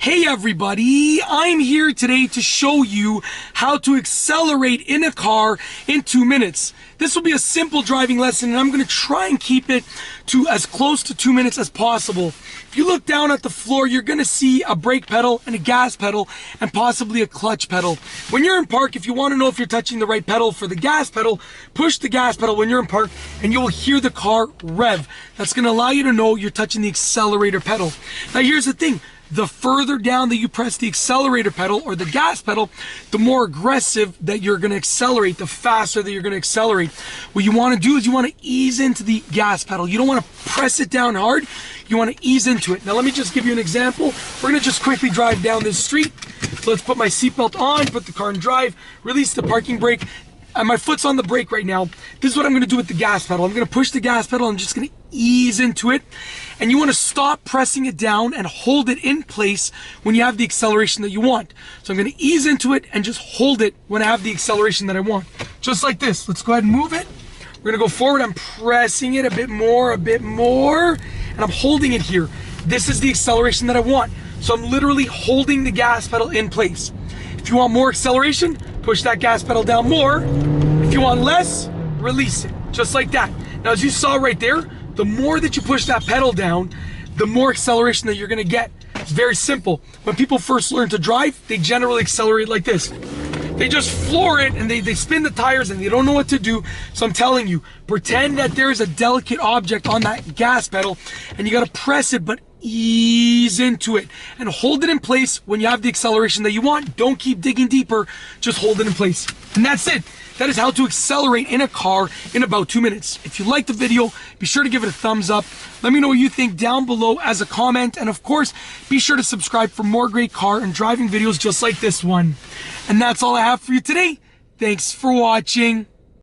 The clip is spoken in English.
Hey everybody, I'm here today to show you how to accelerate in a car in 2 minutes. This will be a simple driving lesson and I'm going to try and keep it to as close to 2 minutes as possible. If you look down at the floor, you're going to see a brake pedal and a gas pedal and possibly a clutch pedal. When you're in park, if you want to know if you're touching the right pedal for the gas pedal, push the gas pedal when you're in park and you will hear the car rev. That's going to allow you to know you're touching the accelerator pedal. Now here's the thing. The further down that you press the accelerator pedal or the gas pedal, the more aggressive that you're going to accelerate, the faster that you're going to accelerate. What you want to do is you want to ease into the gas pedal. You don't want to press it down hard. You want to ease into it. Now let me just give you an example. We're going to just quickly drive down this street. So let's put my seatbelt on, put the car in drive, release the parking brake. And my foot's on the brake right now. This is what I'm going to do with the gas pedal. I'm going to push the gas pedal. I'm just going to ease into it. And you want to stop pressing it down and hold it in place when you have the acceleration that you want. So I'm going to ease into it and just hold it when I have the acceleration that I want. Just like this. Let's go ahead and move it. We're going to go forward. I'm pressing it a bit more, and I'm holding it here. This is the acceleration that I want. So I'm literally holding the gas pedal in place. If you want more acceleration, push that gas pedal down more. If you want less, release it, just like that. Now, as you saw right there, the more that you push that pedal down, the more acceleration that you're gonna get. It's very simple. When people first learn to drive, they generally accelerate like this. They just floor it and they spin the tires and they don't know what to do. So I'm telling you, pretend that there's a delicate object on that gas pedal and you gotta press it, but ease into it and hold it in place when you have the acceleration that you want. Don't keep digging deeper, just hold it in place. And that's it. That is how to accelerate in a car in about 2 minutes. If you liked the video, be sure to give it a thumbs up. Let me know what you think down below as a comment. And of course, be sure to subscribe for more great car and driving videos just like this one. And that's all I have for you today. Thanks for watching.